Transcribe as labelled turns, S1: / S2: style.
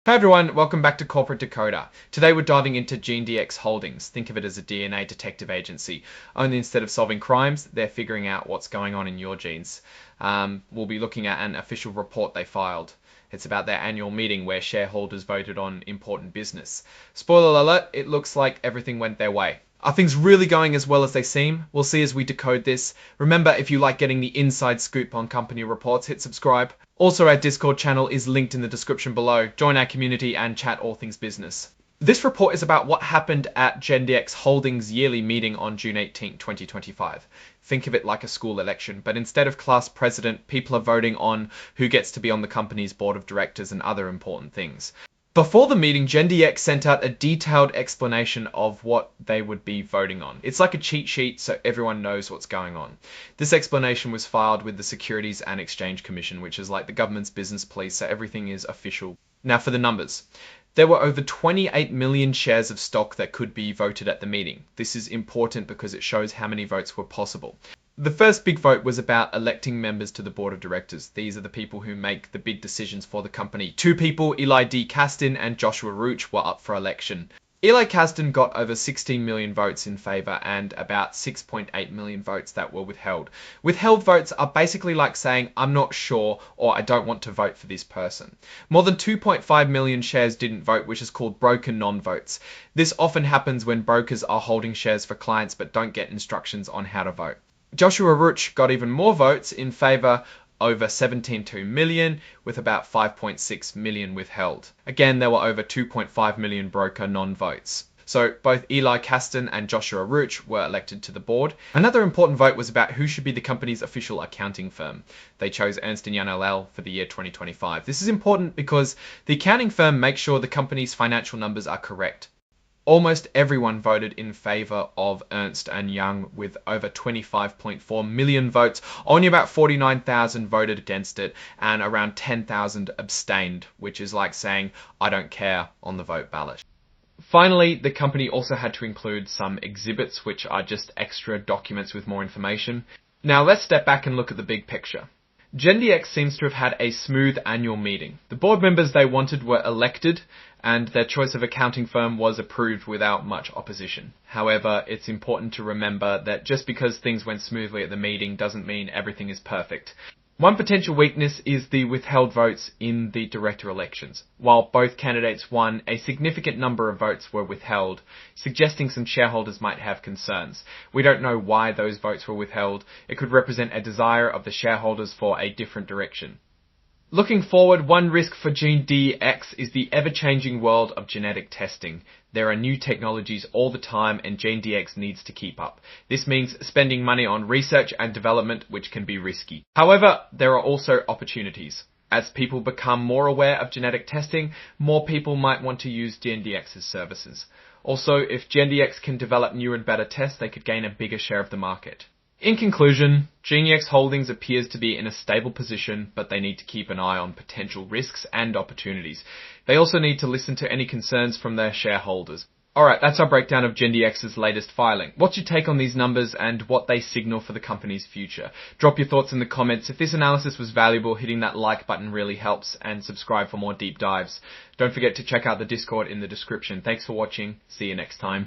S1: Hi everyone, welcome back to Corporate Decoder. Today we're diving into GeneDx Holdings. Think of it as a DNA detective agency. Only instead of solving crimes, they're figuring out what's going on in your genes. We'll be looking at an official report they filed. It's about their annual meeting where shareholders voted on important business. Spoiler alert, it looks like everything went their way. Are things really going as well as they seem? We'll see as we decode this. Remember, if you like getting the inside scoop on company reports, hit subscribe. Also, our Discord channel is linked in the description below. Join our community and chat all things business. This report is about what happened at GeneDx Holdings' yearly meeting on June 18, 2025. Think of it like a school election, but instead of class president, people are voting on who gets to be on the company's board of directors and other important things. Before the meeting, GeneDx sent out a detailed explanation of what they would be voting on. It's like a cheat sheet so everyone knows what's going on. This explanation was filed with the Securities and Exchange Commission, which is like the government's business police, so everything is official. Now for the numbers. There were over 28 million shares of stock that could be voted at the meeting. This is important because it shows how many votes were possible. The first big vote was about electing members to the board of directors. These are the people who make the big decisions for the company. Two people, Eli D. Kasten and Joshua Roach, were up for election. Eli Kasten got over 16 million votes in favour and about 6.8 million votes that were withheld. Withheld votes are basically like saying, I'm not sure or I don't want to vote for this person. More than 2.5 million shares didn't vote, which is called broker non-votes. This often happens when brokers are holding shares for clients but don't get instructions on how to vote. Joshua Roach got even more votes in favour, over 17.2 million, with about 5.6 million withheld. Again, there were over 2.5 million broker non-votes. So both Eli Kasten and Joshua Roach were elected to the board. Another important vote was about who should be the company's official accounting firm. They chose Ernst & Young LL for the year 2025. This is important because the accounting firm makes sure the company's financial numbers are correct. Almost everyone voted in favour of Ernst & Young with over 25.4 million votes. Only about 49,000 voted against it and around 10,000 abstained, which is like saying, I don't care on the vote ballot. Finally, the company also had to include some exhibits, which are just extra documents with more information. Now let's step back and look at the big picture. GeneDx seems to have had a smooth annual meeting. The board members they wanted were elected and their choice of accounting firm was approved without much opposition. However, it's important to remember that just because things went smoothly at the meeting doesn't mean everything is perfect. One potential weakness is the withheld votes in the director elections. While both candidates won, a significant number of votes were withheld, suggesting some shareholders might have concerns. We don't know why those votes were withheld. It could represent a desire of the shareholders for a different direction. Looking forward, one risk for GeneDx is the ever-changing world of genetic testing. There are new technologies all the time and GeneDx needs to keep up. This means spending money on research and development, which can be risky. However, there are also opportunities. As people become more aware of genetic testing, more people might want to use GeneDx's services. Also, if GeneDx can develop newer and better tests, they could gain a bigger share of the market. In conclusion, GeneDx Holdings appears to be in a stable position, but they need to keep an eye on potential risks and opportunities. They also need to listen to any concerns from their shareholders. Alright, that's our breakdown of GeneDx's latest filing. What's your take on these numbers and what they signal for the company's future? Drop your thoughts in the comments. If this analysis was valuable, hitting that like button really helps, and subscribe for more deep dives. Don't forget to check out the Discord in the description. Thanks for watching. See you next time.